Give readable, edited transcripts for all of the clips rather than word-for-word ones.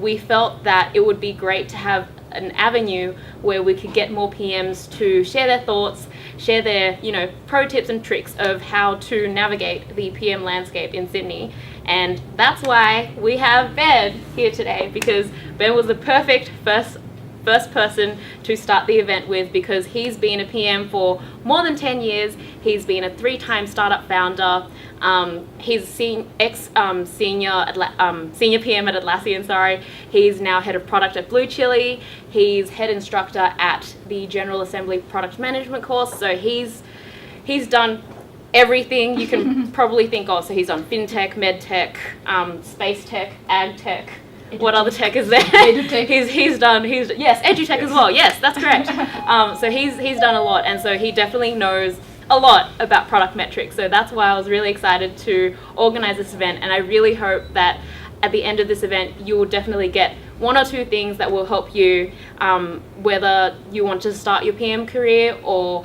we felt that it would be great to have an avenue where we could get more PMs to share their thoughts, share their, pro tips and tricks of how to navigate the PM landscape in Sydney. And that's why we have Ben here today, because Ben was the perfect first person to start the event with, because he's been a PM for more than 10 years. He's been a 3-time startup founder. He's senior PM at Atlassian, He's now head of product at Blue Chili. He's head instructor at the General Assembly product management course. So he's done everything you can probably think of. So he's on fintech, medtech, space tech, ag tech. Edutech. What other tech is there? Edutech. Yes, edutech as well. Yes, that's correct. So he's done a lot, and so he definitely knows a lot about product metrics. So that's why I was really excited to organize this event, and I really hope that at the end of this event you will definitely get 1 or 2 things that will help you, whether you want to start your PM career or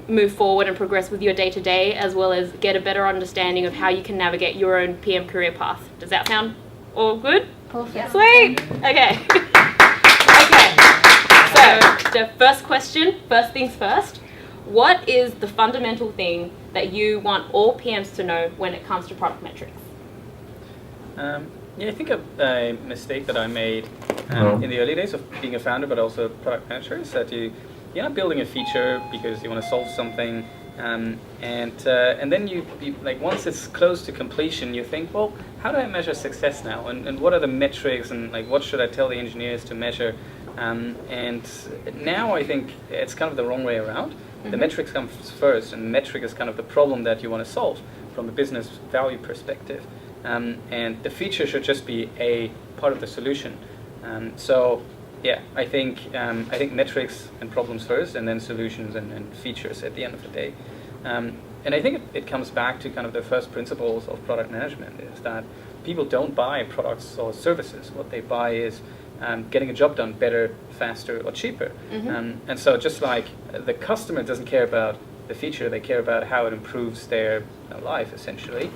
move forward and progress with your day-to-day, as well as get a better understanding of how you can navigate your own PM career path. Does that sound all good? Perfect. Sweet. Okay. Okay. So the first question, first things first. What is the fundamental thing that you want all PMs to know when it comes to product metrics? I think a mistake that I made in the early days of being a founder, but also a product manager, is that you're not building a feature because you want to solve something, and then you like, once it's close to completion, you think, well, how do I measure success now, and what are the metrics, and like, what should I tell the engineers to measure? And now I think it's kind of the wrong way around. Mm-hmm. The metrics come first, and the metric is kind of the problem that you want to solve from a business value perspective. And the feature should just be a part of the solution. I think metrics and problems first, and then solutions and features at the end of the day. And I think it comes back to kind of the first principles of product management, is that people don't buy products or services. What they buy is getting a job done better, faster, or cheaper. Mm-hmm. And so just like the customer doesn't care about the feature, they care about how it improves their life, essentially.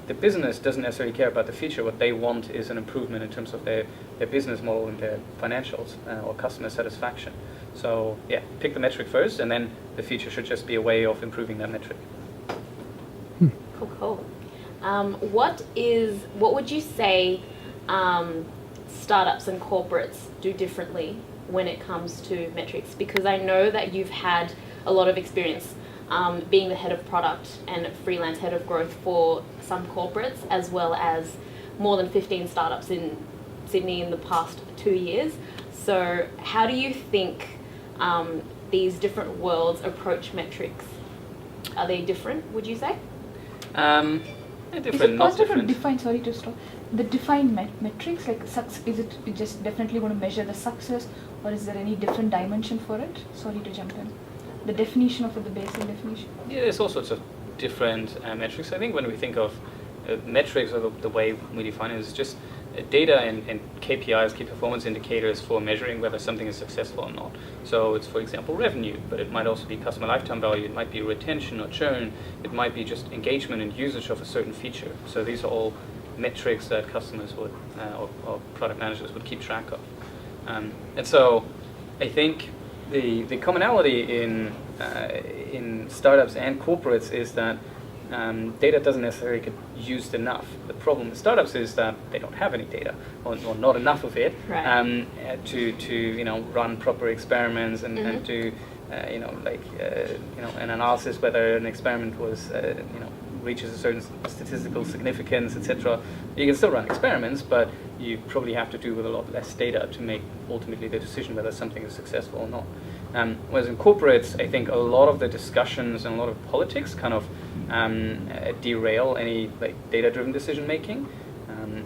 The business doesn't necessarily care about the feature. What they want is an improvement in terms of their business model and their financials or customer satisfaction. So pick the metric first, and then the feature should just be a way of improving that metric. Cool. What would you say startups and corporates do differently when it comes to metrics? Because I know that you've had a lot of experience being the head of product and freelance head of growth for some corporates, as well as more than 15 startups in Sydney in the past 2 years. So how do you think these different worlds approach metrics? Are they different, would you say? Is it possible to define, sorry to stop, the defined metrics, like is it just definitely going to measure the success, or is there any different dimension for it? Sorry to jump in. The definition of it, the basic definition. Yeah, there's all sorts of different metrics. I think when we think of metrics, or the way we define it, is just data and KPIs, key performance indicators, for measuring whether something is successful or not. So it's, for example, revenue, but it might also be customer lifetime value, it might be retention or churn, it might be just engagement and usage of a certain feature. So these are all metrics that customers would, or product managers would keep track of. And so I think the commonality in startups and corporates is that data doesn't necessarily get used enough. The problem with startups is that they don't have any data, or not enough of it, right. to run proper experiments and, mm-hmm. and to an analysis whether an experiment was reaches a certain statistical significance, etc. You can still run experiments, but you probably have to do with a lot less data to make ultimately the decision whether something is successful or not. Whereas in corporates, I think a lot of the discussions and a lot of politics kind of derail any data-driven decision making.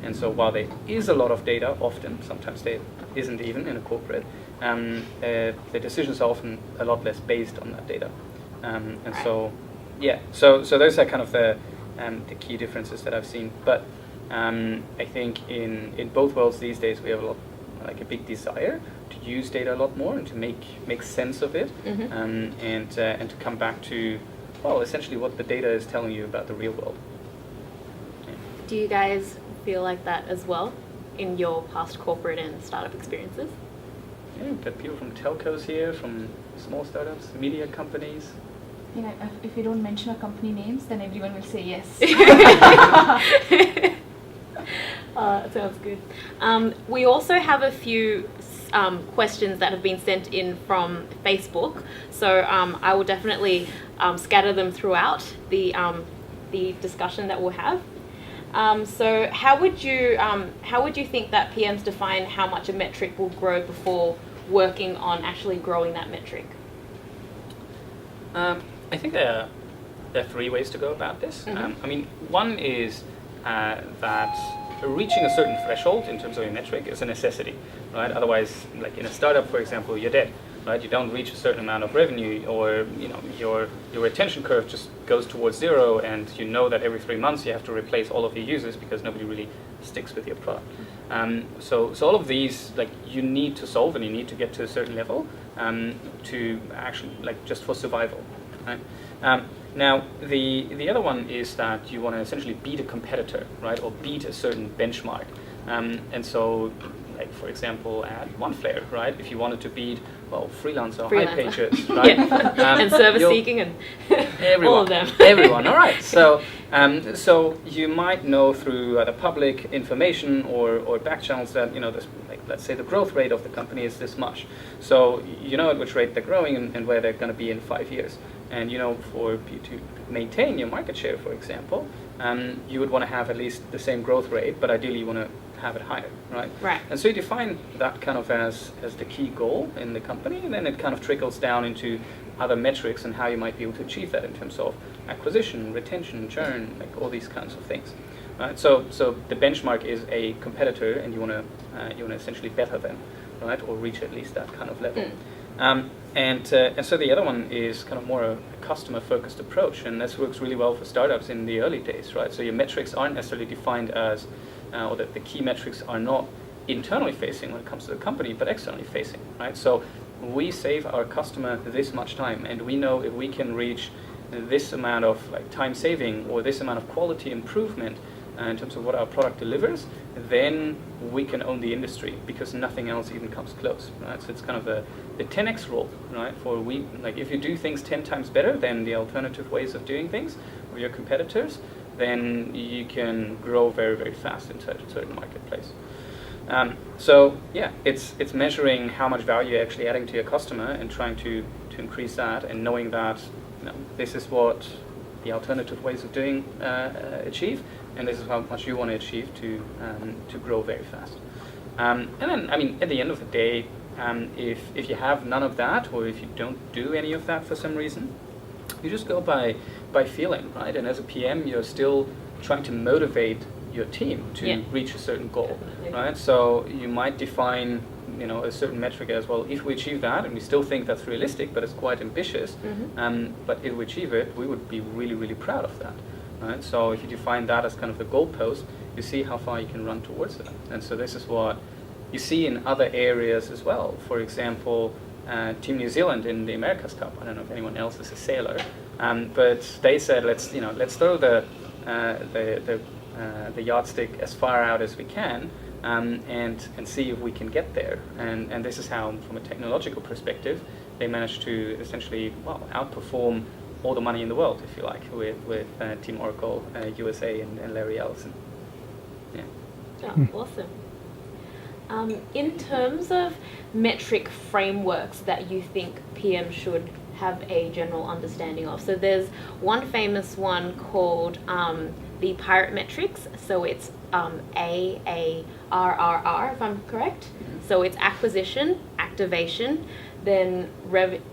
And so while there is a lot of data, sometimes there isn't even in a corporate, the decisions are often a lot less based on that data. So those are kind of the key differences that I've seen. But I think in both worlds these days we have a big desire to use data a lot more and to make sense of it, mm-hmm. And to come back to essentially what the data is telling you about the real world. Yeah. Do you guys feel like that as well? in your past corporate and startup experiences? Yeah, we've got people from telcos here, from small startups, media companies. You know, if you don't mention our company names, then everyone will say yes. That sounds good. We also have a few questions that have been sent in from Facebook, so I will definitely scatter them throughout the discussion that we'll have. So how would you think that PMs define how much a metric will grow before working on actually growing that metric? I think there are 3 ways to go about this. Mm-hmm. I mean, one is that reaching a certain threshold in terms of a metric is a necessity, right? Otherwise, like in a startup, for example, you're dead, right? You don't reach a certain amount of revenue, or your retention curve just goes towards 0, and you know that every 3 months you have to replace all of your users because nobody really sticks with your product. So all of these, like, you need to solve, and you need to get to a certain level to actually, like, just for survival, right? Now, the other one is that you want to essentially beat a competitor, right, or beat a certain benchmark. And so, like, for example, at OneFlare, right, if you wanted to beat, well, Freelancer. HighPages, right? And service seeking and everyone, all of them. Everyone, all right. So you might know through either public information or back channels that, this, like, let's say the growth rate of the company is this much. So you know at which rate they're growing and where they're going to be in 5 years. And for you to maintain your market share, for example, you would want to have at least the same growth rate, but ideally you want to have it higher, right? Right. And so you define that kind of as the key goal in the company, and then it kind of trickles down into other metrics and how you might be able to achieve that in terms of acquisition, retention, churn, like all these kinds of things. Right? So the benchmark is a competitor, and you want to essentially better them, right, or reach at least that kind of level. And so the other one is kind of more a customer-focused approach, and this works really well for startups in the early days, right? So your metrics aren't necessarily defined as, or the key metrics are not internally facing when it comes to the company, but externally facing, right? So we save our customer this much time, and we know if we can reach this amount of time saving or this amount of quality improvement in terms of what our product delivers, then we can own the industry because nothing else even comes close, right? So it's kind of the 10x rule, right? If you do things 10 times better than the alternative ways of doing things or your competitors, then you can grow very, very fast in a certain marketplace. So yeah, it's measuring how much value you're actually adding to your customer and trying to increase that, and knowing that this is what the alternative ways of doing achieve, and this is how much you want to achieve to grow very fast. And then, I mean, at the end of the day, if you have none of that, or if you don't do any of that for some reason, you just go by feeling, right? And as a PM, you're still trying to motivate your team to reach a certain goal, right? So you might define, a certain metric as, well, if we achieve that, and we still think that's realistic, but it's quite ambitious, but if we achieve it, we would be really, really proud of that, right? So if you define that as kind of the goalpost, you see how far you can run towards that. And so this is what you see in other areas as well. For example, Team New Zealand in the America's Cup. I don't know if anyone else is a sailor, but they said let's throw the yardstick as far out as we can, and see if we can get there. And this is how, from a technological perspective, they managed to essentially outperform all the money in the world, if you like, with Team Oracle USA and Larry Ellison. Yeah. Oh, awesome. In terms of metric frameworks that you think PM should have a general understanding of, so there's one famous one called the Pirate metrics. So it's AARRR, if I'm correct. Mm-hmm. So it's acquisition, activation, then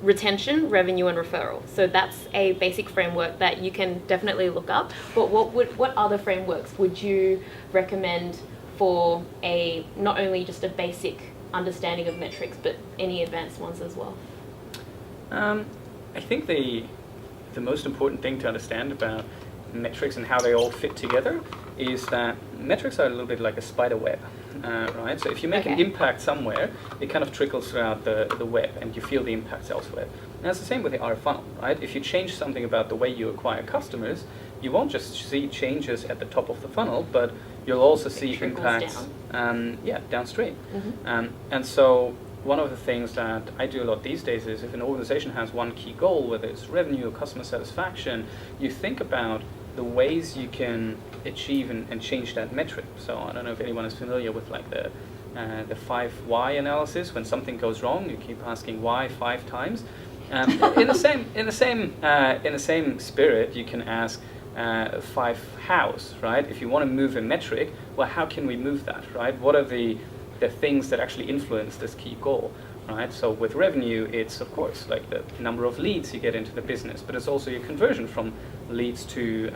retention, revenue, and referral. So that's a basic framework that you can definitely look up. But what other frameworks would you recommend for not only just a basic understanding of metrics, but any advanced ones as well? I think the most important thing to understand about metrics and how they all fit together is that metrics are a little bit like a spider web, right? So if you make an impact somewhere, it kind of trickles throughout the web, and you feel the impacts elsewhere. And that's the same with the R funnel, right? If you change something about the way you acquire customers, you won't just see changes at the top of the funnel, but you'll also see trickles impacts down. Downstream. Mm-hmm. And so one of the things that I do a lot these days is if an organization has one key goal, whether it's revenue or customer satisfaction, you think about the ways you can achieve and change that metric. So I don't know if anyone is familiar with like the 5 why analysis. When something goes wrong, you keep asking why 5 times. In the same spirit, you can ask 5 hows, right? If you want to move a metric, well, how can we move that, right? What are the things that actually influence this key goal, right? So with revenue, it's of course like the number of leads you get into the business, but it's also your conversion from lead to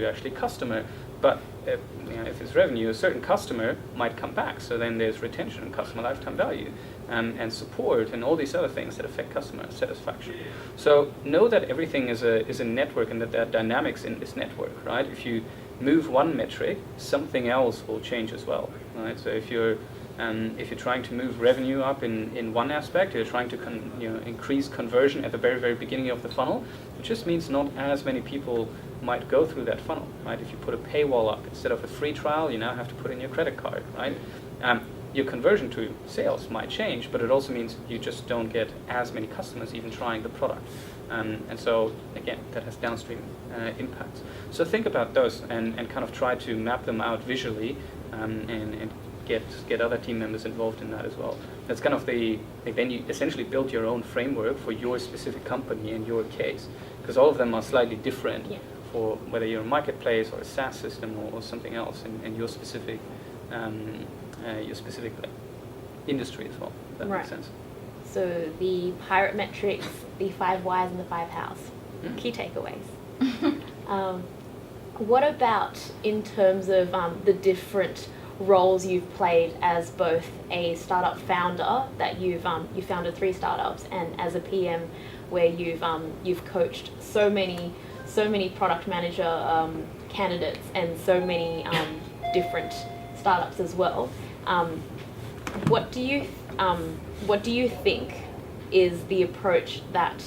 actually customer. But if it's revenue, a certain customer might come back. So then there's retention and customer lifetime value, and support and all these other things that affect customer satisfaction. So know that everything is a network, and that there are dynamics in this network, right? If you move one metric, something else will change as well, right? So if you're trying to move revenue up in one aspect, you're trying to increase conversion at the very, very beginning of the funnel, it just means not as many people might go through that funnel, right? If you put a paywall up instead of a free trial, you now have to put in your credit card, right? Your conversion to sales might change, but it also means you just don't get as many customers even trying the product. And so, again, that has downstream impacts. So think about those and kind of try to map them out visually, and get other team members involved in that as well. That's kind of then you essentially build your own framework for your specific company and your case, because all of them are slightly different for whether you're a marketplace or a SaaS system or something else, and your specific industry as well. If that makes sense. So the pirate metrics, the 5 whys, and the 5 hows. Key takeaways. What about in terms of the different roles you've played as both a startup founder, that you founded 3 startups, and as a PM where you've coached so many product manager candidates and so many different startups as well. What do you think is the approach that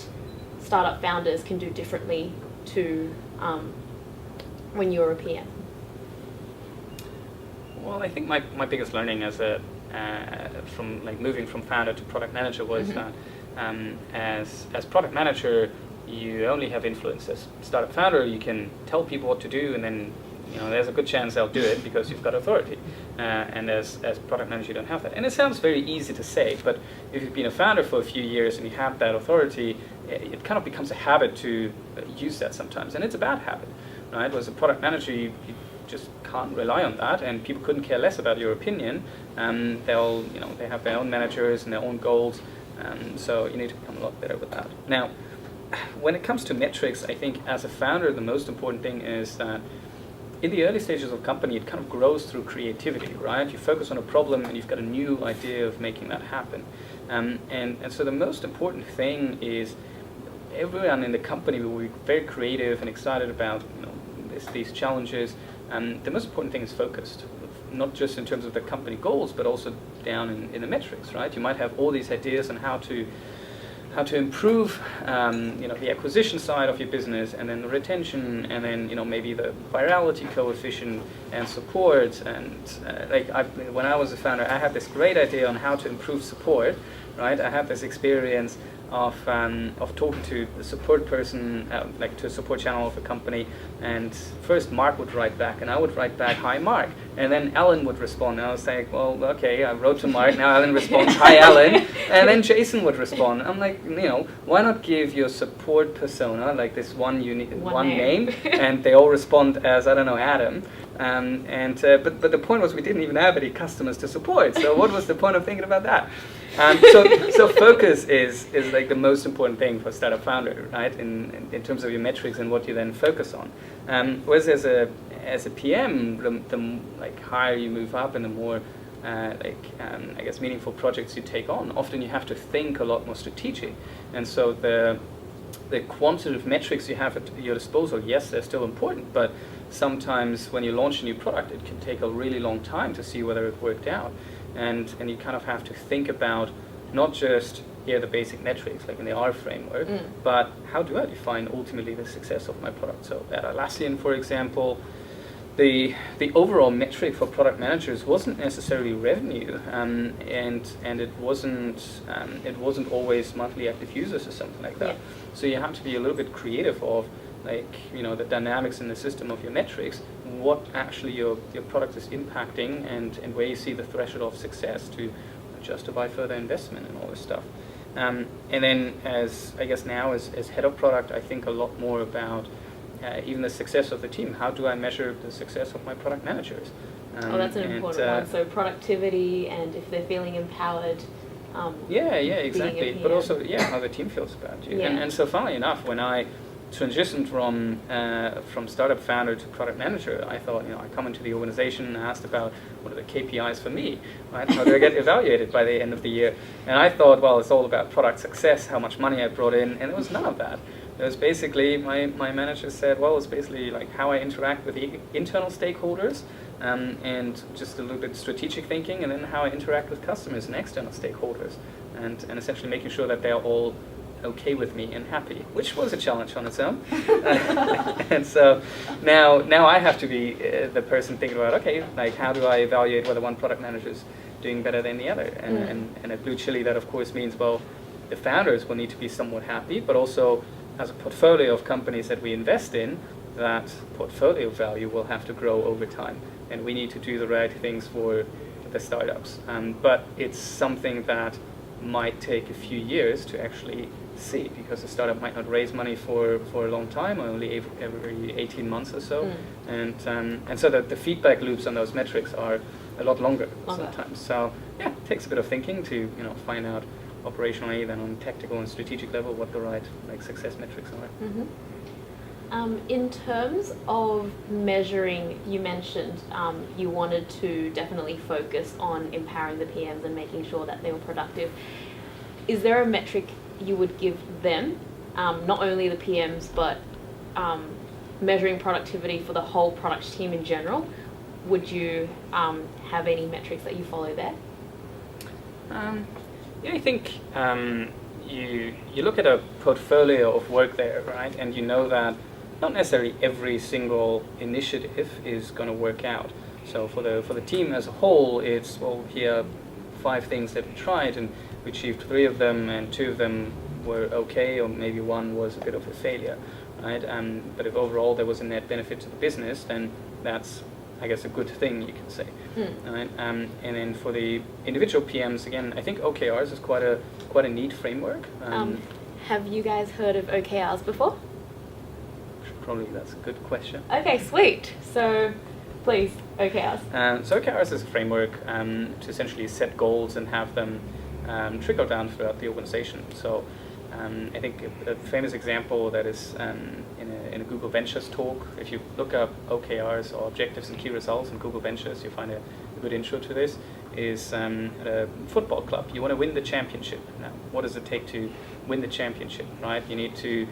startup founders can do differently to when you're a PM? Well, I think my biggest learning as from like moving from founder to product manager was that as product manager, you only have influence. As startup founder, you can tell people what to do, and then there's a good chance they'll do it because you've got authority. And as product manager, you don't have that. And it sounds very easy to say, but if you've been a founder for a few years and you have that authority, it kind of becomes a habit to use that sometimes, and it's a bad habit, right? As a product manager, you just can't rely on that, and people couldn't care less about your opinion. They have their own managers and their own goals, so you need to become a lot better with that. Now, when it comes to metrics, I think as a founder, the most important thing is that in the early stages of a company, it kind of grows through creativity, right? You focus on a problem and you've got a new idea of making that happen. And so the most important thing is everyone in the company will be very creative and excited about these challenges. The most important thing is focused, not just in terms of the company goals, but also down in the metrics, right? You might have all these ideas on how to improve, the acquisition side of your business, and then the retention, and then maybe the virality coefficient and support. And when I was a founder, I had this great idea on how to improve support, right? I had this experience of talking to the support person, to a support channel of a company, and first Mark would write back, and I would write back, "Hi Mark," and then Alan would respond, and I was like, well, okay, I wrote to Mark, now Alan responds, "Hi Alan," and then Jason would respond. I'm like, why not give your support persona like this one name, and they all respond as, I don't know, Adam. But the point was we didn't even have any customers to support, so what was the point of thinking about that? So focus is like the most important thing for a startup founder, right? In terms of your metrics and what you then focus on. Whereas as a PM, the higher you move up and the more I guess meaningful projects you take on, often you have to think a lot more strategic. And so the quantitative metrics you have at your disposal, yes, they're still important, but sometimes when you launch a new product, it can take a really long time to see whether it worked out. And you kind of have to think about not just the basic metrics like in the R framework, but how do I define ultimately the success of my product? So at Atlassian, for example, the overall metric for product managers wasn't necessarily revenue, and it wasn't always monthly active users or something like that. Yeah. So you have to be a little bit creative of, like, the dynamics in the system of your metrics, what actually your product is impacting, and where you see the threshold of success to justify further investment and all this stuff. And then as head of product, I think a lot more about even the success of the team. How do I measure the success of my product managers? That's an important one. So productivity, and if they're feeling empowered. Exactly. But also, how the team feels about you. Yeah. And so, funnily enough, when I transitioned from startup founder to product manager, I thought, I come into the organization and asked about what are the KPIs for me, right? How do I get evaluated by the end of the year? And I thought, well, it's all about product success, how much money I brought in, and it was none of that. It was basically, my manager said, well, it's basically like how I interact with the internal stakeholders, and just a little bit strategic thinking, and then how I interact with customers and external stakeholders, and essentially making sure that they're all okay with me and happy, which was a challenge on its own. And so now I have to be the person thinking about, okay, like, how do I evaluate whether one product manager is doing better than the other? And at Blue Chili, that of course means, well, the founders will need to be somewhat happy, but also as a portfolio of companies that we invest in, that portfolio value will have to grow over time, and we need to do the right things for the startups. But it's something that might take a few years to actually see, because the startup might not raise money for a long time, or only every 18 months or so, and so that the feedback loops on those metrics are a lot longer. Sometimes. So it takes a bit of thinking to find out operationally, then on tactical and strategic level, what the right success metrics are. Mm-hmm. In terms of measuring, you mentioned you wanted to definitely focus on empowering the PMs and making sure that they were productive. Is there a metric you would give them, not only the PMs, but measuring productivity for the whole product team in general? Would you have any metrics that you follow there? I think you look at a portfolio of work there, right? And you know that not necessarily every single initiative is going to work out. So for the team as a whole, it's, well, here are 5 things that we tried, and we achieved 3 of them, and 2 of them were okay, or maybe 1 was a bit of a failure, right? But if overall there was a net benefit to the business, then that's, I guess, a good thing, you can say. Right? And then for the individual PMs, again, I think OKRs is quite a neat framework. Have you guys heard of OKRs before? Probably that's a good question. Okay, sweet. So, please, OKRs. So OKRs is a framework to essentially set goals and have them trickle down throughout the organization. So I think a famous example that is in a Google Ventures talk, if you look up OKRs, or objectives and key results, in Google Ventures, you find a good intro to this, is at a football club. You want to win the championship. Now, what does it take to win the championship, right? You need to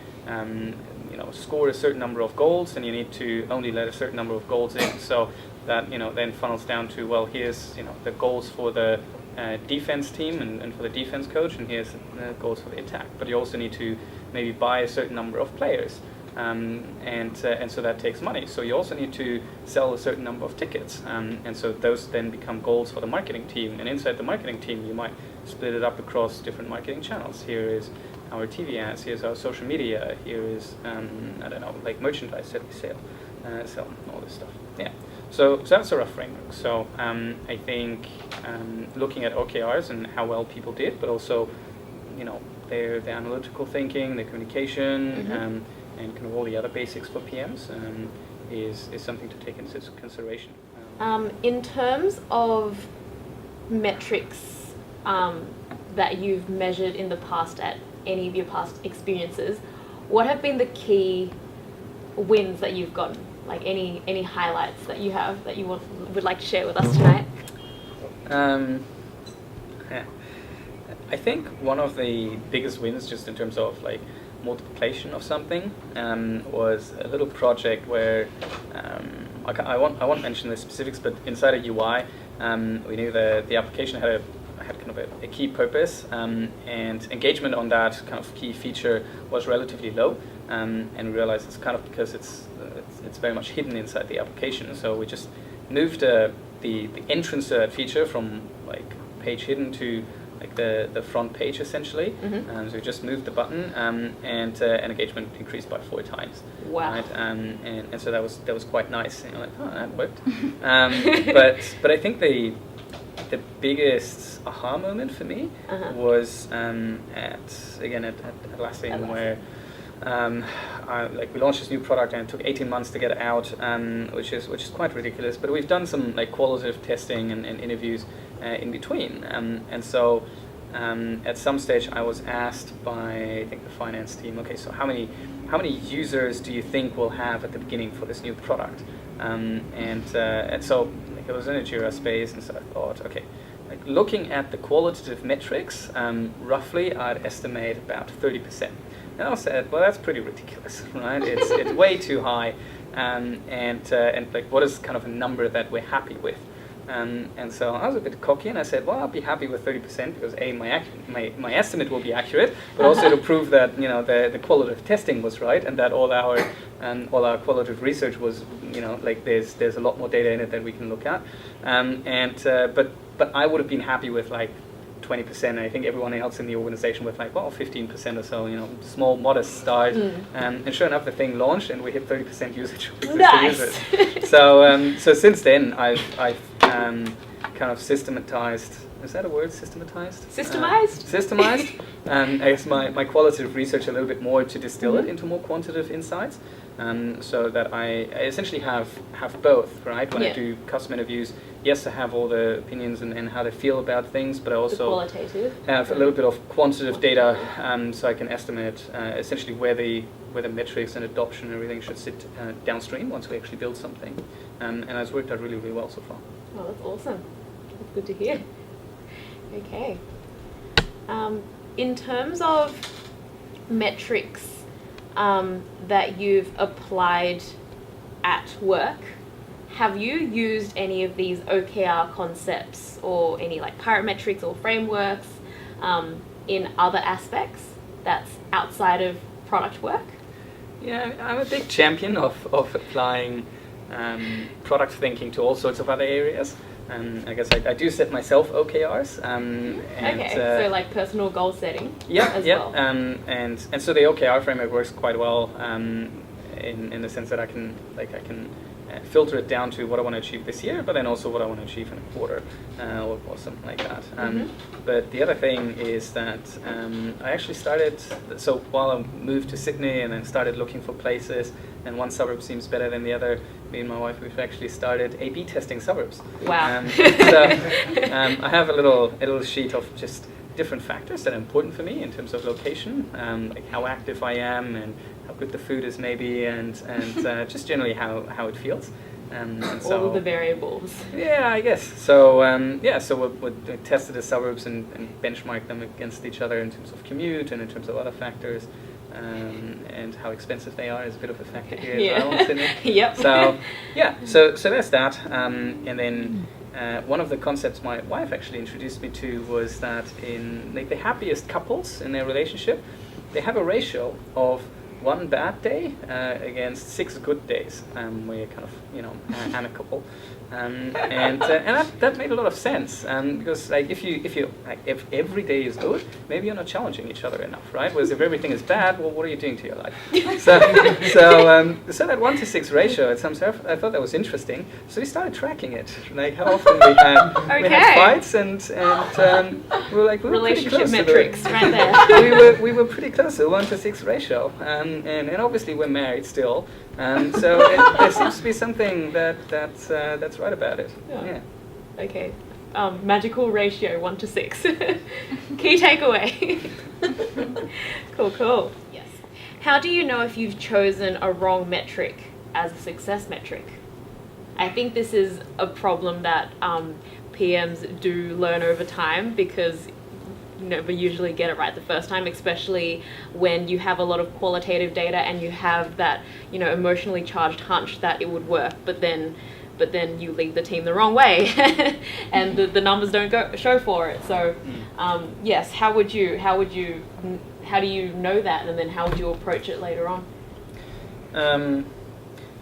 score a certain number of goals, and you need to only let a certain number of goals in. So that then funnels down to, well, here's the goals for the defense team and for the defense coach, and here's the goals for the attack. But you also need to maybe buy a certain number of players, and so that takes money. So you also need to sell a certain number of tickets, and so those then become goals for the marketing team. And inside the marketing team, you might split it up across different marketing channels. Here is our TV ads, here's our social media, here is like merchandise that we sell all this stuff. Yeah. So that's a rough framework. So I think looking at OKRs and how well people did, but also their analytical thinking, their communication, and kind of all the other basics for PMs is something to take into consideration. In terms of metrics that you've measured in the past at any of your past experiences, what have been the key wins that you've gotten? Like any highlights that you have that you would like to share with us tonight? I think one of the biggest wins, just in terms of like multiplication of something, was a little project where I won't mention the specifics, but inside a UI, we knew the application had kind of a key purpose, and engagement on that kind of key feature was relatively low, and we realized it's kind of because it's it's very much hidden inside the application. So we just moved the entrance feature from like page hidden to like the front page essentially. So we just moved the button, and engagement increased by 4 times. Wow! Right? And so that was quite nice. And you're like, oh, that worked. But I think the biggest aha moment for me was at Atlassian, where we launched this new product and it took 18 months to get it out, which is quite ridiculous. But we've done some like qualitative testing and interviews in between, and so at some stage I was asked by, I think, the finance team, okay, so how many users do you think we'll have at the beginning for this new product? And so like, it was in a Jira space, and so I thought, okay, like looking at the qualitative metrics, roughly I'd estimate about 30%. And I said, well, that's pretty ridiculous, right? It's way too high, and like, what is kind of a number that we're happy with? And so I was a bit cocky, and I said, well, I'll be happy with 30% because my estimate will be accurate, but also to prove that the qualitative testing was right, and that all our qualitative research was like there's a lot more data in it that we can look at, but I would have been happy with like 20%, and I think everyone else in the organization with like, well, 15% or so, small, modest start. And sure enough, the thing launched, and we hit 30% usage of existing users. So since then, I've kind of systematized. Is that a word? Systematized? Systemized. I guess my qualitative research a little bit more to distill it into more quantitative insights, so that I essentially have both, right? When I do custom interviews, yes, I have all the opinions and how they feel about things, but I also have a little bit of quantitative data, so I can estimate essentially where the metrics and adoption and everything should sit downstream once we actually build something. And it's worked out really, really well so far. Oh, that's awesome. That's good to hear. Okay. In terms of metrics that you've applied at work, have you used any of these OKR concepts or any like pirate metrics or frameworks in other aspects that's outside of product work? Yeah, I'm a big champion of applying product thinking to all sorts of other areas. I guess I do set myself OKRs. So like personal goal setting. Well. And so the OKR framework works quite well in the sense that I can filter it down to what I want to achieve this year, but then also what I want to achieve in a quarter or something like that. But the other thing is that I actually started, so while I moved to Sydney and then started looking for places, and one suburb seems better than the other, me and my wife, we've actually started A/B testing suburbs. Wow. I have a little sheet of just different factors that are important for me in terms of location, like how active I am and how good the food is maybe, and just generally how it feels. And so, all of the variables. Yeah, I guess. So so we tested the suburbs and benchmarked them against each other in terms of commute and in terms of other factors. And how expensive they are is a bit of a factor here as well in Sydney. Yep. So there's that. And then one of the concepts my wife actually introduced me to was that in like the happiest couples in their relationship, they have a ratio of 1 bad day against 6 good days, where you're kind of amicable, and that made a lot of sense, because like if every day is good, maybe you're not challenging each other enough, right? Whereas if everything is bad, well, what are you doing to your life? So that 1 to 6 ratio at some sort, I thought that was interesting. So we started tracking it, like how often we had fights, and we were like relationship metrics right there. we were pretty close to the 1 to 6 ratio. And obviously we're married still, so there seems to be something that's right about it. Yeah. Okay. Magical ratio 1 to 6. Key takeaway. Cool. Yes. How do you know if you've chosen a wrong metric as a success metric? I think this is a problem that PMs do learn over time, because you never usually get it right the first time, especially when you have a lot of qualitative data and you have that emotionally charged hunch that it would work, but then you lead the team the wrong way and the numbers don't show for it. So yes, how do you know that, and then how would you approach it later on?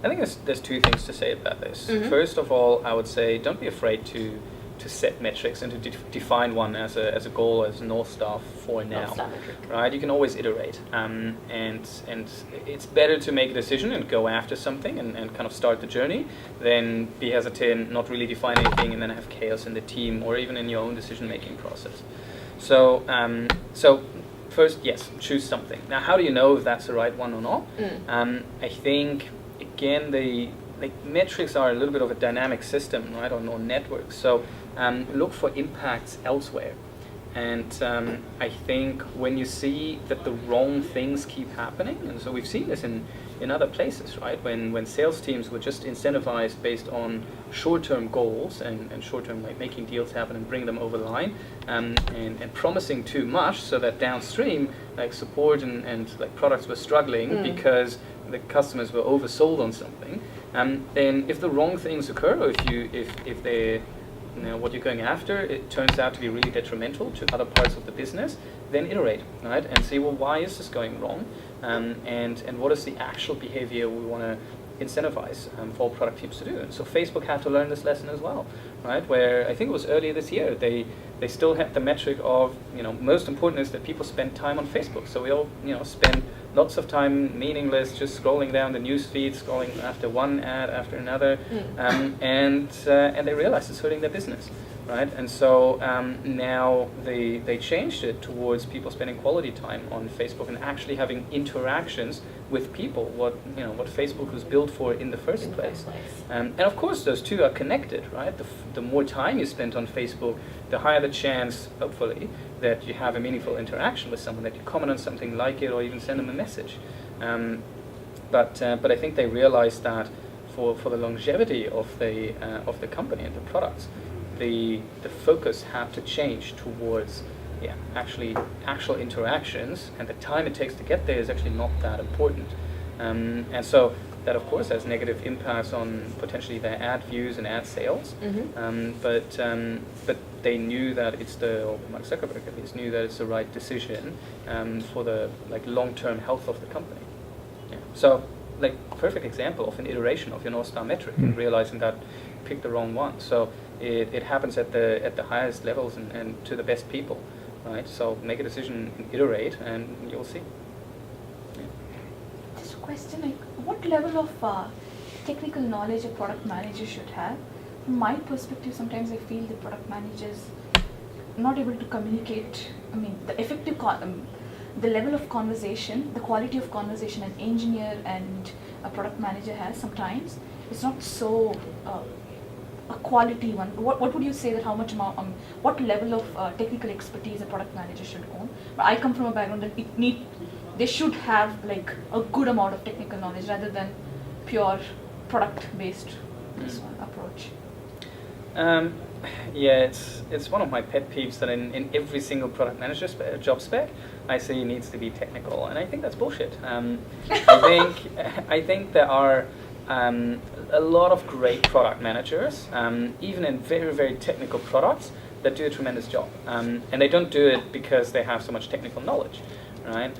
I think there's two things to say about this. Mm-hmm. First of all, I would say don't be afraid to set metrics and to define one as a goal, as a North Star for now. North Star metric. Right? You can always iterate. And it's better to make a decision and go after something and kind of start the journey than be hesitant, not really define anything, and then have chaos in the team or even in your own decision-making process. So first, yes, choose something. Now, how do you know if that's the right one or not? I think, again, metrics are a little bit of a dynamic system, right, or network. So look for impacts elsewhere. And I think when you see that the wrong things keep happening, and so we've seen this in other places, right? When sales teams were just incentivized based on short-term goals and short-term, like making deals happen and bring them over the line, and promising too much, so that downstream, like support and like products were struggling because the customers were oversold on something. Then if the wrong things occur, or if they what you're going after, it turns out to be really detrimental to other parts of the business, then iterate, right? And see, well, why is this going wrong? And what is the actual behavior we want to incentivize for product teams to do? And so Facebook had to learn this lesson as well, right? Where I think it was earlier this year, they still had the metric of, most important is that people spend time on Facebook. So we all, spend lots of time meaningless, just scrolling down the news feed, scrolling after one ad after another, and they realized it's hurting their business, right? And so now they changed it towards people spending quality time on Facebook and actually having interactions with people, what Facebook was built for in the first place. And of course, those two are connected, right? The more time you spend on Facebook, the higher the chance, hopefully, that you have a meaningful interaction with someone, that you comment on something, like it, or even send them a message. But I think they realized that for the longevity of the company and the products, the focus had to change towards actual interactions, and the time it takes to get there is actually not that important. And so that, of course, has negative impacts on potentially their ad views and ad sales. But they knew that Mark Zuckerberg at least knew that it's the right decision for the long-term health of the company. Yeah. So, perfect example of an iteration of your North Star metric, and realizing that you picked the wrong one. So it happens at the highest levels and to the best people, right? So make a decision, iterate, and you'll see. Just a question, what level of technical knowledge a product manager should have? From my perspective, sometimes I feel the product managers not able to communicate. I mean, the effective, the level of conversation, the quality of conversation an engineer and a product manager has sometimes, it's not so a quality one. What would you say that how much what level of technical expertise a product manager should own? But I come from a background that they should have a good amount of technical knowledge rather than pure product-based approach. It's one of my pet peeves that in every single product manager job spec, I say it needs to be technical, and I think that's bullshit. I think there are a lot of great product managers, even in very, very technical products, that do a tremendous job. And they don't do it because they have so much technical knowledge, right?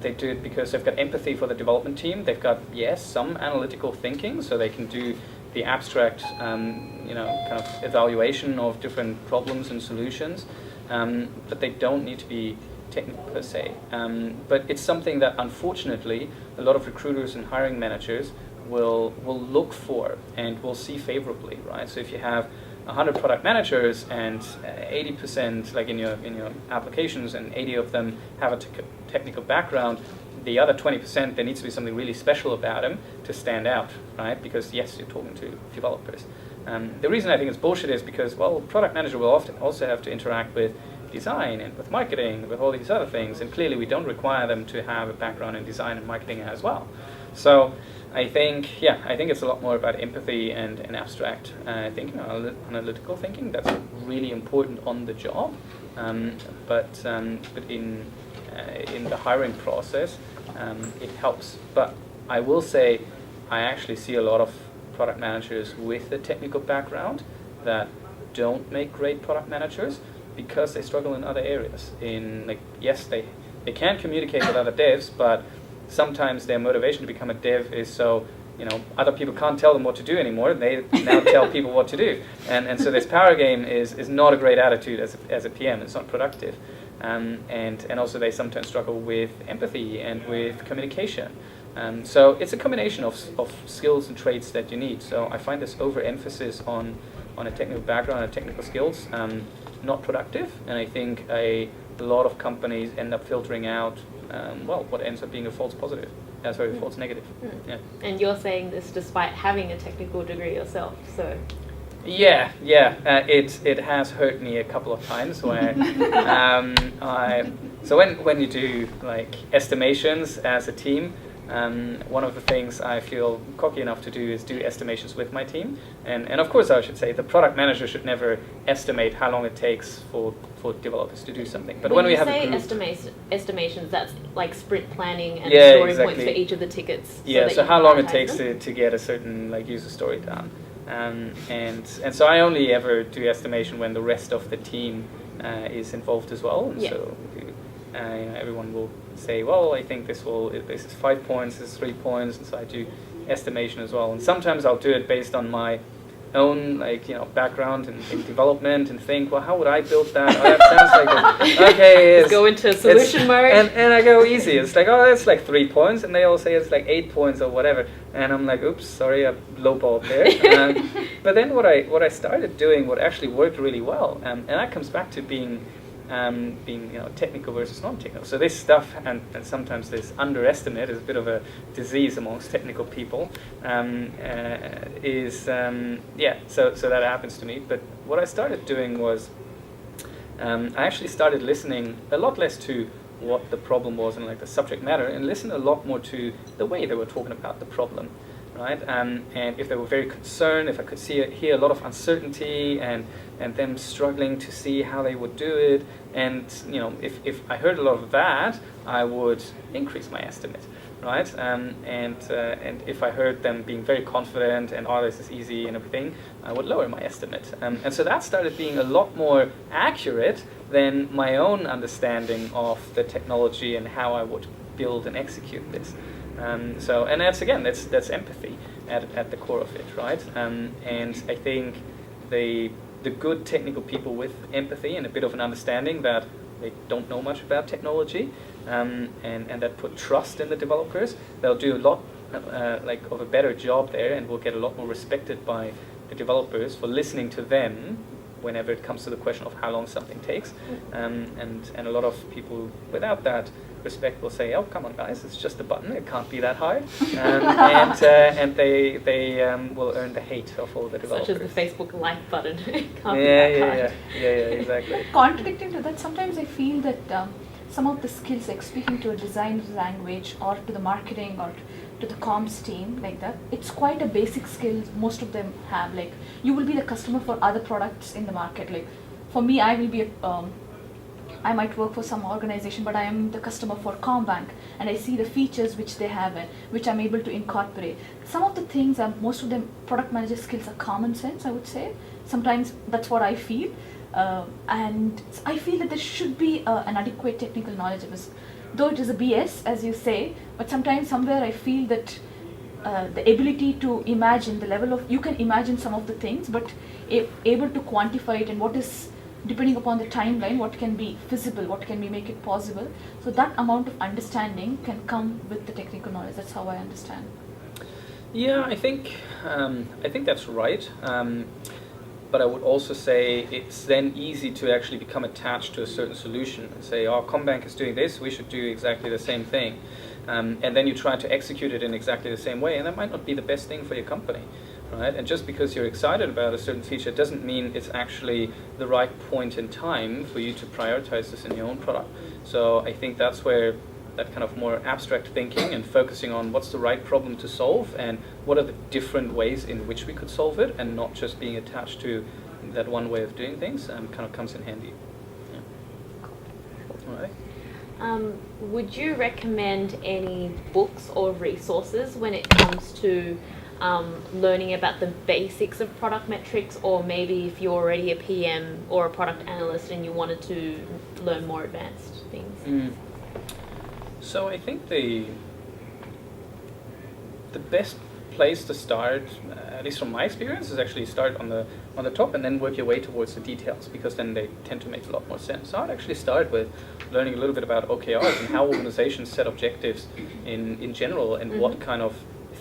They do it because they've got empathy for the development team. They've got, some analytical thinking, so they can do the abstract, kind of evaluation of different problems and solutions. But they don't need to be technical per se. But it's something that, unfortunately, a lot of recruiters and hiring managers will look for and will see favorably, right? So if you have 100 product managers and 80% in your applications, and 80 of them have a technical background, the other 20%, there needs to be something really special about them to stand out, right? Because yes, you're talking to developers. The reason I think it's bullshit is because, product manager will often also have to interact with design and with marketing, with all these other things, and clearly we don't require them to have a background in design and marketing as well. So I think it's a lot more about empathy and abstract thinking, analytical thinking. That's really important on the job, but in the hiring process, it helps. But I will say, I actually see a lot of product managers with a technical background that don't make great product managers because they struggle in other areas. They can communicate with other devs, but sometimes their motivation to become a dev is so other people can't tell them what to do anymore. They now tell people what to do. And so this power game is not a great attitude as a PM. It's not productive. And also they sometimes struggle with empathy and with communication. So it's a combination of skills and traits that you need. So I find this overemphasis on a technical background and technical skills not productive. And I think a lot of companies end up filtering out what ends up being a false positive. False negative. Yeah. And you're saying this despite having a technical degree yourself, so. Yeah. It has hurt me a couple of times where so when you do like estimations as a team, one of the things I feel cocky enough to do is do estimations with my team, and of course I should say the product manager should never estimate how long it takes for developers to do something. But when we have a group, estimations, that's like sprint planning and story points for each of the tickets. So how long it takes to get a certain like user story down, and so I only ever do estimation when the rest of the team is involved as well. And so everyone will say, well, I think this is 5 points, this is 3 points, and so I do estimation as well. And sometimes I'll do it based on my own background in development and think, well, how would I build that? Oh, that sounds like let's go into solution mode. And I go easy. It's like, oh, that's like 3 points, and they all say it's like 8 points or whatever. And I'm like, oops, sorry, I lowballed there. But then what I started doing, what actually worked really well, and that comes back to being technical versus non-technical. So this stuff, and sometimes this underestimate is a bit of a disease amongst technical people, so that happens to me. But what I started doing was I actually started listening a lot less to what the problem was and like the subject matter, and listen a lot more to the way they were talking about the problem. Right, and if they were very concerned, if I could hear a lot of uncertainty and them struggling to see how they would do it, and if I heard a lot of that, I would increase my estimate, right? And if I heard them being very confident and this is easy and everything, I would lower my estimate. And so that started being a lot more accurate than my own understanding of the technology and how I would build and execute this. And that's empathy at the core of it, right? And I think the good technical people with empathy and a bit of an understanding that they don't know much about technology, and that put trust in the developers, they'll do a lot of a better job there, and will get a lot more respected by the developers for listening to them whenever it comes to the question of how long something takes. And a lot of people without that respect will say, oh, come on guys, it's just a button, it can't be that hard. And they will earn the hate of all the developers. Such as the Facebook like button. It can't be that hard. Yeah, exactly. Contradicting to that, sometimes I feel that some of the skills, like speaking to a design language or to the marketing or to the comms team, like that, it's quite a basic skill most of them have. Like, you will be the customer for other products in the market. Like, for me, I will be I might work for some organization, but I am the customer for Combank, and I see the features which they have, which I'm able to incorporate. Some of the things, most of them, product manager skills are common sense, I would say. Sometimes that's what I feel. And I feel that there should be an adequate technical knowledge of this. Though it is a BS, as you say, but sometimes somewhere I feel that the ability to imagine the level of, you can imagine some of the things, but able to quantify it, and what is, depending upon the timeline, what can be feasible, what can we make it possible. So that amount of understanding can come with the technical knowledge. That's how I understand. Yeah, I think that's right. But I would also say it's then easy to actually become attached to a certain solution and say, oh, Combank is doing this, we should do exactly the same thing. And then you try to execute it in exactly the same way, and that might not be the best thing for your company. Right? And just because you're excited about a certain feature doesn't mean it's actually the right point in time for you to prioritize this in your own product. So I think that's where that kind of more abstract thinking and focusing on what's the right problem to solve and what are the different ways in which we could solve it, and not just being attached to that one way of doing things, kind of comes in handy. Yeah. All right. Would you recommend any books or resources when it comes to learning about the basics of product metrics, or maybe if you're already a PM or a product analyst and you wanted to learn more advanced things? So I think the best place to start, at least from my experience, is actually start on the top and then work your way towards the details, because then they tend to make a lot more sense. So I'd actually start with learning a little bit about OKRs and how organizations set objectives in general, and what kind of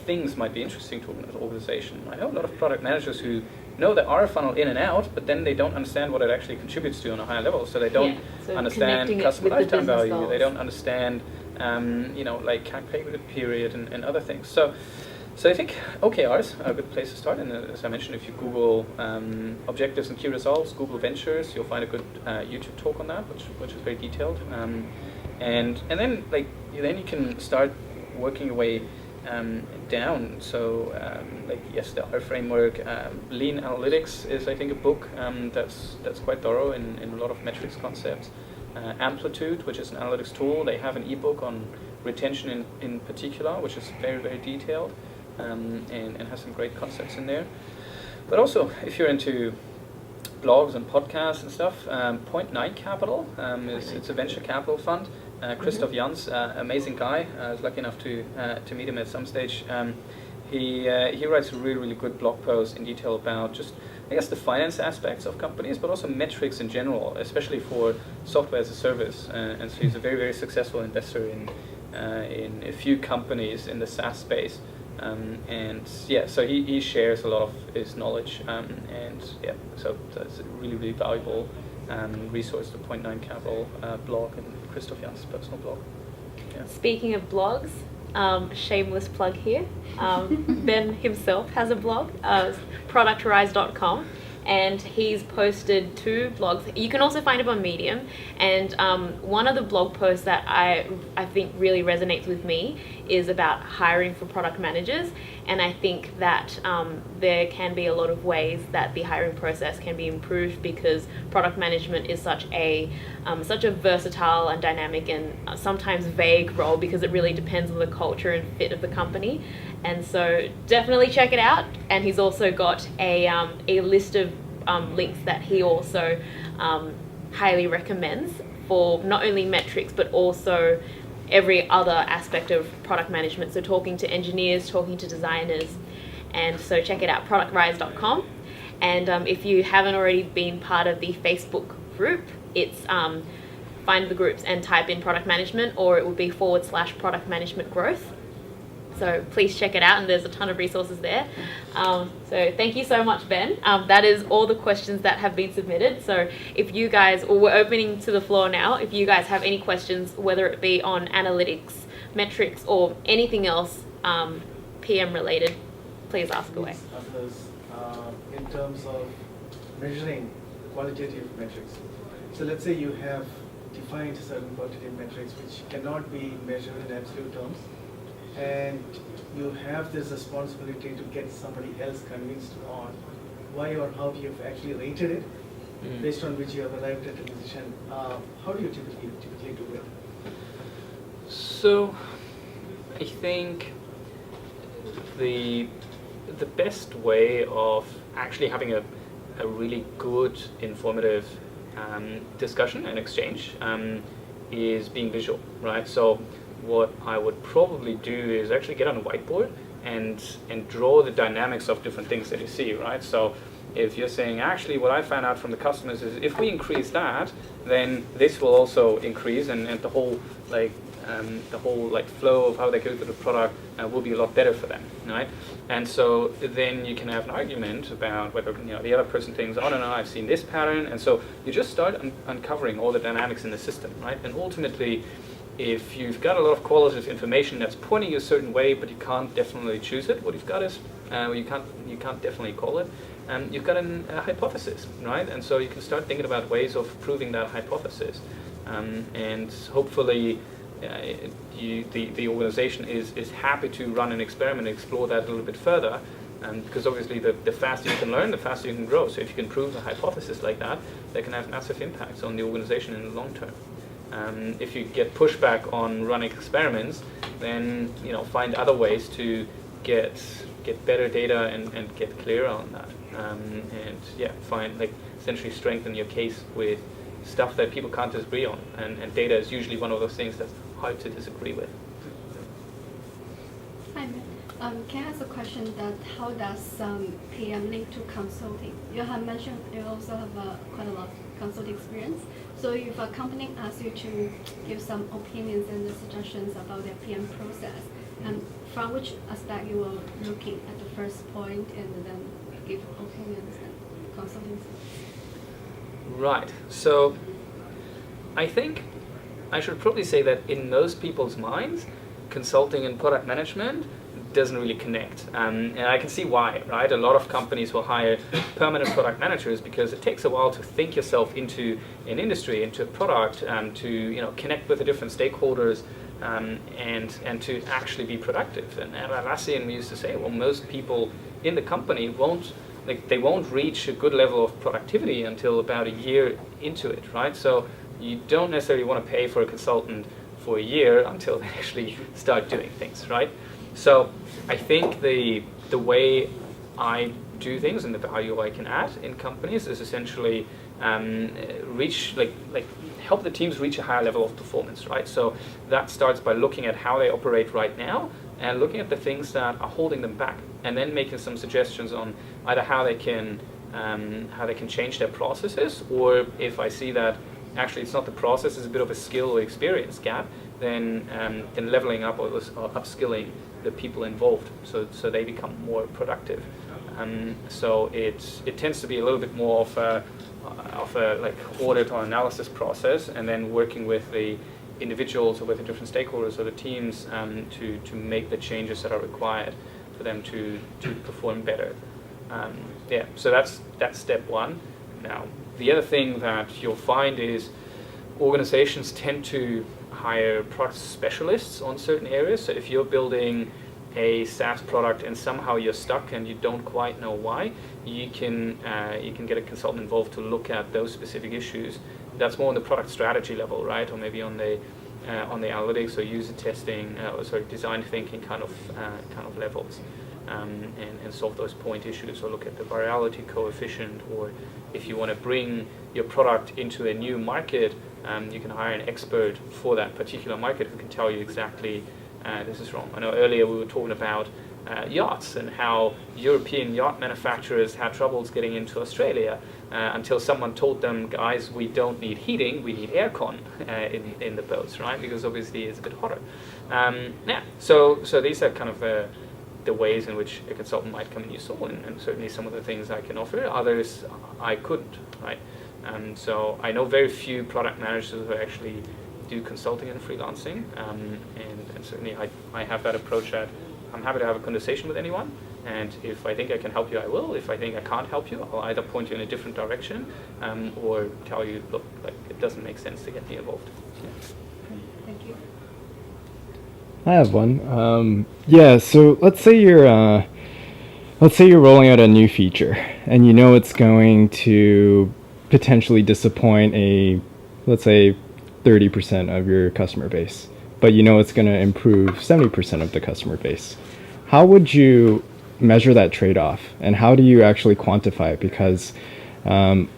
things might be interesting to an organization. I know a lot of product managers who know the R funnel in and out, but then they don't understand what it actually contributes to on a higher level. So they don't understand customer lifetime value. Goals. They don't understand, like CAC payback period and other things. So I think OKRs are a good place to start. And as I mentioned, if you Google objectives and key results, Google Ventures, you'll find a good YouTube talk on that, which is very detailed. And then then you can start working your way down. So the R framework, Lean Analytics is, I think, a book that's quite thorough in a lot of metrics concepts. Amplitude, which is an analytics tool, they have an ebook on retention in particular, which is very, very detailed, and has some great concepts in there. But also, if you're into blogs and podcasts and stuff, Point 9 Capital, it's a venture capital fund. Christoph Jans, amazing guy. I was lucky enough to meet him at some stage. He writes a really, really good blog post in detail about just, I guess, the finance aspects of companies, but also metrics in general, especially for software as a service. And so he's a very, very successful investor in a few companies in the SaaS space. So he shares a lot of his knowledge, so that's a really, really valuable resource, the Point 9 Capital blog and Christoph Jans' personal blog. Yeah. Speaking of blogs, shameless plug here, Ben himself has a blog, productrise.com, and he's posted 2 blogs. You can also find him on Medium, and one of the blog posts that I think really resonates with me is about hiring for product managers, and I think that there can be a lot of ways that the hiring process can be improved, because product management is such a versatile and dynamic and sometimes vague role, because it really depends on the culture and fit of the company. And so definitely check it out. And he's also got a list of links that he also highly recommends for not only metrics but also every other aspect of product management. So talking to engineers, talking to designers. And so check it out, productrise.com. And if you haven't already been part of the Facebook group, it's find the groups and type in product management, or it will be /product management growth. So please check it out, and there's a ton of resources there. So thank you so much, Ben. That is all the questions that have been submitted. So if you guys, or we're opening to the floor now, if you guys have any questions, whether it be on analytics, metrics, or anything else PM related, please ask away. Others, in terms of measuring qualitative metrics. So let's say you have defined certain qualitative metrics which cannot be measured in absolute terms, and you have this responsibility to get somebody else convinced on why or how you've actually rated it, based on which you have arrived at a decision. How do you typically do it? So I think the best way of actually having a really good, informative discussion and exchange is being visual, right? So what I would probably do is actually get on a whiteboard and draw the dynamics of different things that you see, right? So if you're saying, actually what I found out from the customers is if we increase that, then this will also increase, and the whole flow of how they go through the product will be a lot better for them, right? And so then you can have an argument about whether the other person thinks, oh no, I've seen this pattern, and so you just start uncovering all the dynamics in the system, right? And ultimately, if you've got a lot of qualitative information that's pointing you a certain way, but you can't definitely choose it, what you've got is, you can't definitely call it, you've got a hypothesis, right? And so you can start thinking about ways of proving that hypothesis, and hopefully the organization is happy to run an experiment and explore that a little bit further, because obviously the faster you can learn, the faster you can grow. So if you can prove a hypothesis like that, they can have massive impacts on the organization in the long term. If you get pushback on running experiments, then find other ways to get better data and get clearer on that, find essentially strengthen your case with stuff that people can't disagree on, and data is usually one of those things that's hard to disagree with. Hi, Can I ask a question that how does PM link to consulting? You have mentioned you also have quite a lot of consulting experience. So if a company asks you to give some opinions and suggestions about their PM process, from which aspect you are looking at the first point and then give opinions and consulting? Right. So I think I should probably say that in most people's minds, consulting and product management doesn't really connect. And I can see why, right? A lot of companies will hire permanent product managers because it takes a while to think yourself into an industry, into a product, to connect with the different stakeholders, and to actually be productive. And at Atlassian, we used to say, well, most people in the company won't reach a good level of productivity until about a year into it, right? So you don't necessarily want to pay for a consultant for a year until they actually start doing things, right? So I think the way I do things and the value I can add in companies is essentially help the teams reach a higher level of performance, right? So that starts by looking at how they operate right now and looking at the things that are holding them back, and then making some suggestions on either how they can change their processes, or if I see that actually it's not the process, it's a bit of a skill or experience gap, then leveling up or upskilling the people involved so they become more productive. So it tends to be a little bit more of a like audit or analysis process, and then working with the individuals or with the different stakeholders or the teams to make the changes that are required for them to perform better. So that's step one. Now, the other thing that you'll find is organizations tend to hire product specialists on certain areas. So if you're building a SaaS product and somehow you're stuck and you don't quite know why, you can get a consultant involved to look at those specific issues. That's more on the product strategy level, right? Or maybe on the analytics or user testing, design thinking kind of levels, and solve those point issues, or look at the virality coefficient. Or if you want to bring your product into a new market, you can hire an expert for that particular market who can tell you exactly this is wrong. I know earlier we were talking about yachts and how European yacht manufacturers had troubles getting into Australia until someone told them, guys, we don't need heating, we need aircon in the boats, right? Because obviously it's a bit hotter. So these are kind of the ways in which a consultant might come in useful, and certainly some of the things I can offer. Others I couldn't, right? So I know very few product managers who actually do consulting and freelancing, and certainly I have that approach that I'm happy to have a conversation with anyone, and if I think I can help you, I will. If I think I can't help you, I'll either point you in a different direction, or tell you, look, like it doesn't make sense to get me involved. Thank you. I have one. So let's say you're rolling out a new feature, and you know it's going to potentially disappoint let's say 30% of your customer base, but you know it's going to improve 70% of the customer base. How would you measure that trade-off, and how do you actually quantify it? Because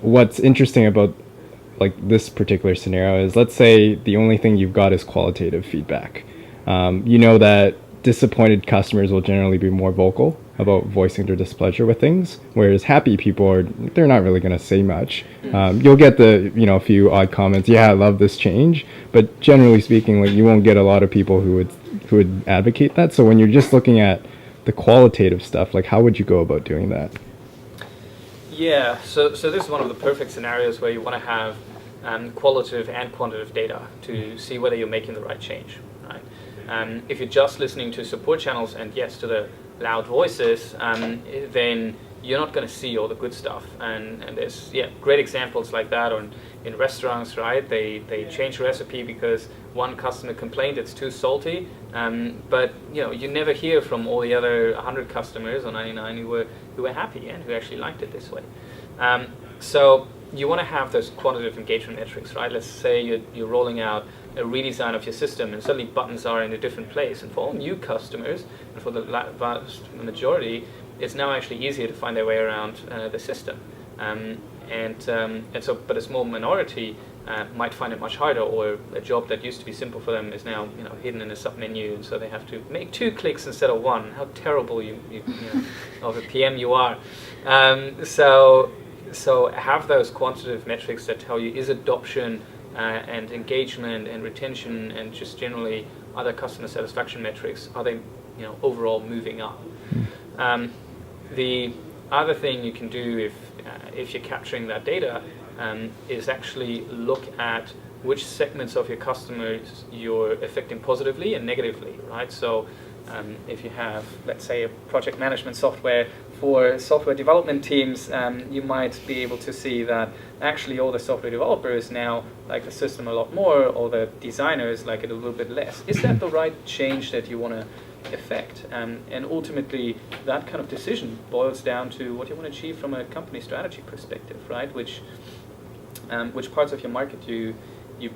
what's interesting about like this particular scenario is, let's say the only thing you've got is qualitative feedback. You know that disappointed customers will generally be more vocal about voicing their displeasure with things, whereas happy people they're not really going to say much. You'll get the a few odd comments, yeah, I love this change, but generally speaking, like you won't get a lot of people who would advocate that. So when you're just looking at the qualitative stuff, like how would you go about doing that? Yeah, so this is one of the perfect scenarios where you want to have qualitative and quantitative data to see whether you're making the right change, right? If you're just listening to support channels and yes to the loud voices, then you're not going to see all the good stuff. And there's great examples like that in restaurants, right? They change the recipe because one customer complained it's too salty, but you never hear from all the other 100 customers or 99 who were happy and who actually liked it this way. So you want to have those quantitative engagement metrics, right? Let's say you're rolling out a redesign of your system, and suddenly buttons are in a different place. And for all new customers, and for the vast majority, it's now actually easier to find their way around the system. But a small minority might find it much harder, or a job that used to be simple for them is now hidden in a sub-menu, and so they have to make 2 clicks instead of 1. How terrible you know, of a PM you are. So have those quantitative metrics that tell you is adoption and engagement and retention and just generally other customer satisfaction metrics, are they overall moving up? The other thing you can do if you're capturing that data is actually look at which segments of your customers you're affecting positively and negatively, right? So if you have, let's say, a project management software for software development teams, you might be able to see that actually all the software developers now like the system a lot more, or the designers like it a little bit less. Is that the right change that you want to effect? And ultimately, that kind of decision boils down to what you want to achieve from a company strategy perspective, right? Which parts of your market you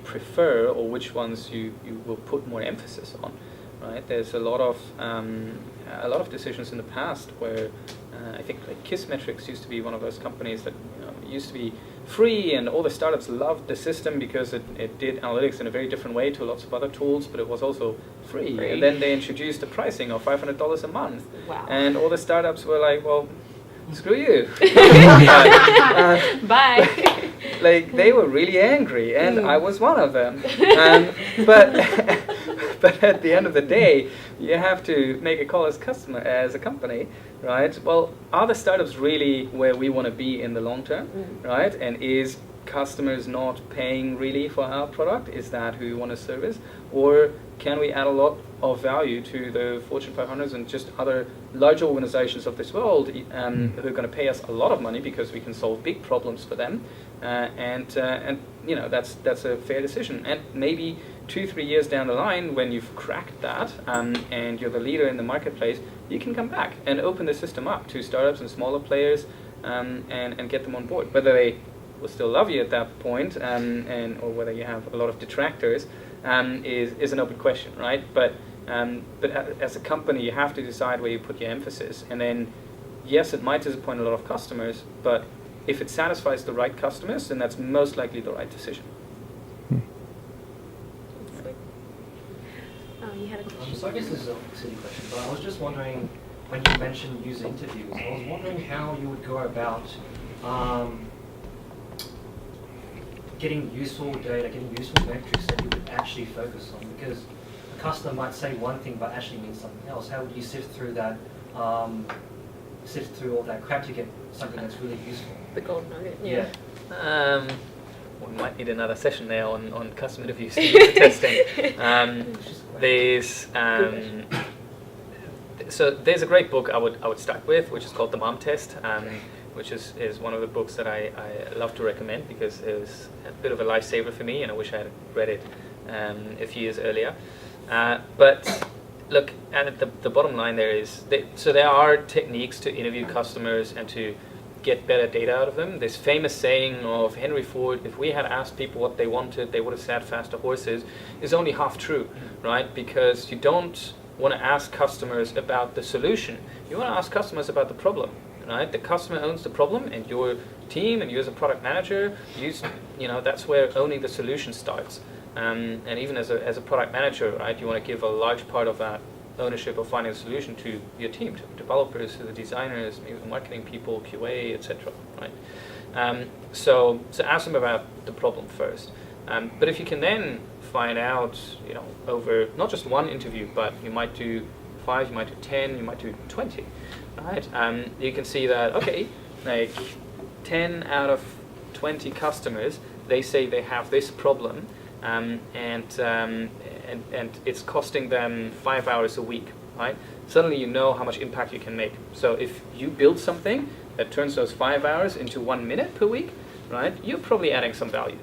prefer, or which ones you will put more emphasis on, right? There's a lot of decisions in the past where I think like Kissmetrics used to be one of those companies that used to be free, and all the startups loved the system because it did analytics in a very different way to lots of other tools, but it was also free. And then they introduced the pricing of $500 a month. Wow. And all the startups were like, well, screw you. Bye. Like, they were really angry, and I was one of them. But at the end of the day, you have to make a call as a company, right? Well, are the startups really where we want to be in the long term, right? And is customers not paying really for our product? Is that who we want to service? Or can we add a lot of value to the Fortune 500s and just other large organizations of this world who are going to pay us a lot of money because we can solve big problems for them? And that's a fair decision. And maybe 2-3 years down the line, when you've cracked that and you're the leader in the marketplace, you can come back and open the system up to startups and smaller players and get them on board. Whether they will still love you at that point, or whether you have a lot of detractors, is an open question, right? But as a company, you have to decide where you put your emphasis. And then, yes, it might disappoint a lot of customers, but if it satisfies the right customers, then that's most likely the right decision. You had a question. So I guess this is a silly question, but I was just wondering, when you mentioned user interviews, I was wondering how you would go about getting useful data, getting useful metrics that you would actually focus on, because a customer might say one thing but actually means something else. How would you sift through that, sift through all that crap to get something that's really useful? The gold nugget. Yeah. We might need another session there on customer interviews and user testing. So there's a great book I would start with, which is called The Mom Test, which is one of the books that I love to recommend because it was a bit of a lifesaver for me, and I wish I had read it a few years earlier. But look, and the bottom line there is, there are techniques to interview customers and to get better data out of them. This famous saying of Henry Ford, if we had asked people what they wanted, they would have said faster horses, is only half true, right? Because you don't want to ask customers about the solution. You want to ask customers about the problem, right? The customer owns the problem, and your team and you as a product manager, that's where owning the solution starts. And even as a product manager, right, you want to give a large part of that ownership of finding a solution to your team, to developers, to the designers, maybe the marketing people, QA, etc. Right? So ask them about the problem first. But if you can then find out, over not just one interview, but you might do 5, you might do 10, you might do 20, right? You can see that, okay, like 10 out of 20 customers, they say they have this problem, and it's costing them 5 hours a week, right? Suddenly you know how much impact you can make. So if you build something that turns those 5 hours into 1 minute per week, right, you're probably adding some value.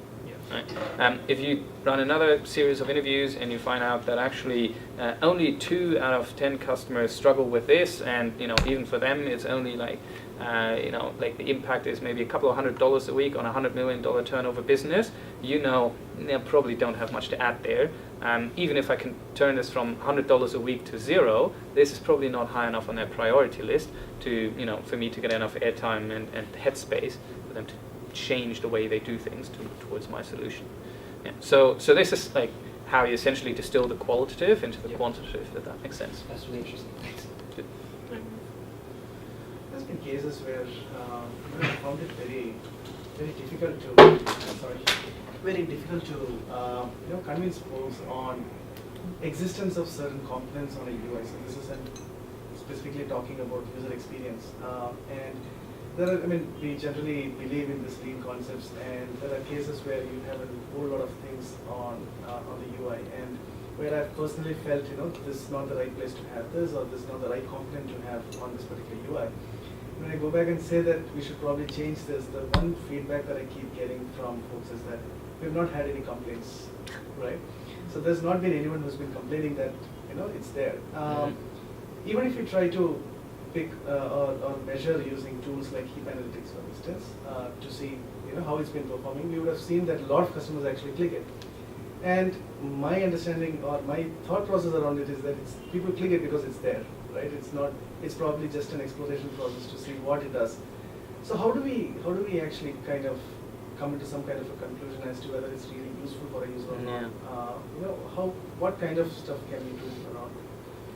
Right? If you run another series of interviews and you find out that actually only 2 out of 10 customers struggle with this, and even for them it's only like the impact is maybe a couple of $100 a week on a $100 million turnover business, they probably don't have much to add there. Even if I can turn this from $100 a week to 0, this is probably not high enough on their priority list to for me to get enough airtime and headspace for them to change the way they do things towards my solution. Yeah. So this is like how you essentially distill the qualitative into the quantitative, if that makes sense. That's really interesting. Thanks. Good. There's been cases where I found it very difficult to convince folks on existence of certain components on a UI. So this isn't specifically talking about user experience. And there are, we generally believe in these lean concepts, and there are cases where you have a whole lot of things on the UI, and where I've personally felt, this is not the right place to have this, or this is not the right component to have on this particular UI. When I go back and say that we should probably change this, the one feedback that I keep getting from folks is that we've not had any complaints, right? So there's not been anyone who's been complaining that, it's there. Even if you try to pick or measure using tools like heap analytics, for instance, to see how it's been performing, we would have seen that a lot of customers actually click it. And my understanding or my thought process around it is that people click it because it's there, right? It's probably just an exploration process to see what it does. So how do we actually kind of come into some kind of a conclusion as to whether it's really useful for a user or not? What kind of stuff can we do around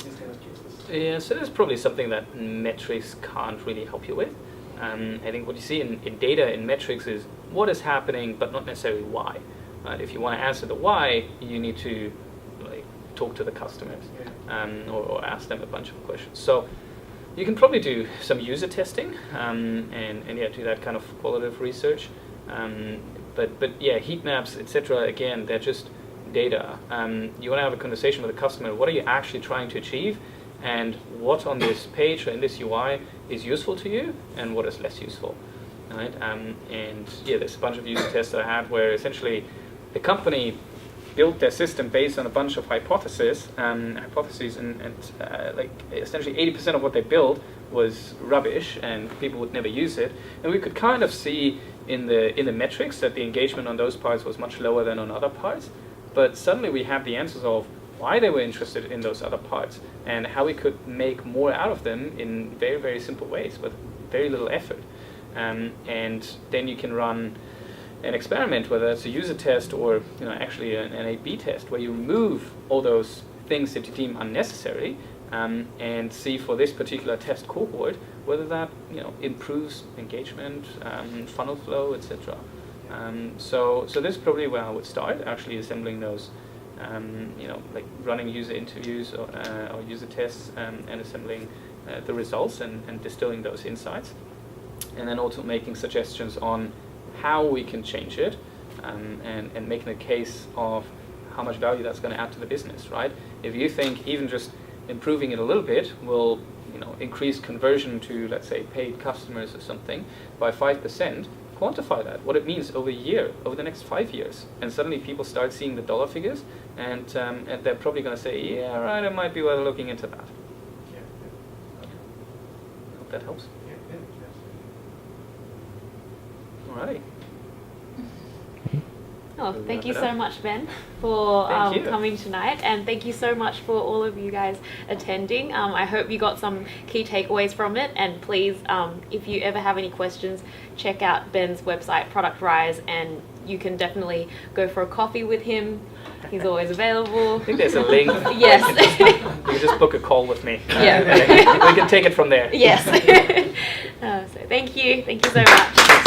these kind of cases? Yeah, so there's probably something that metrics can't really help you with. I think what you see in data in metrics is what is happening, but not necessarily why. If you want to answer the why, you need to talk to the customers or ask them a bunch of questions. So you can probably do some user testing and do that kind of qualitative research. But heat maps, etc. Again, they're just data. You want to have a conversation with the customer. What are you actually trying to achieve, and what on this page or in this UI is useful to you, and what is less useful, right? There's a bunch of user tests that I had where essentially the company built their system based on a bunch of hypotheses, and essentially 80% of what they built was rubbish, and people would never use it. And we could kind of see in the metrics that the engagement on those parts was much lower than on other parts. But suddenly we have the answers of why they were interested in those other parts and how we could make more out of them in very, very simple ways with very little effort. And then you can run an experiment, whether it's a user test or actually an A/B test, where you remove all those things that you deem unnecessary and see for this particular test cohort whether that improves engagement, funnel flow, etc. So this is probably where I would start, actually assembling those, running user interviews or user tests and assembling the results and distilling those insights, and then also making suggestions on how we can change it and making a case of how much value that's going to add to the business, right? If you think even just improving it a little bit will increase conversion to, let's say, paid customers or something by 5%, quantify that, what it means over a year, over the next 5 years. And suddenly people start seeing the dollar figures, and they're probably going to say, yeah, right, it might be worth looking into that. Yeah. Okay. Hope that helps. Yeah. All right. Oh, thank you so much, Ben, for Thank you. coming tonight, and thank you so much for all of you guys attending. I hope you got some key takeaways from it, and please, if you ever have any questions, check out Ben's website, Product Rise, and you can definitely go for a coffee with him. He's always available. I think there's a link. Yes. You can just book a call with me. Yeah. We can take it from there. Yes. So thank you so much.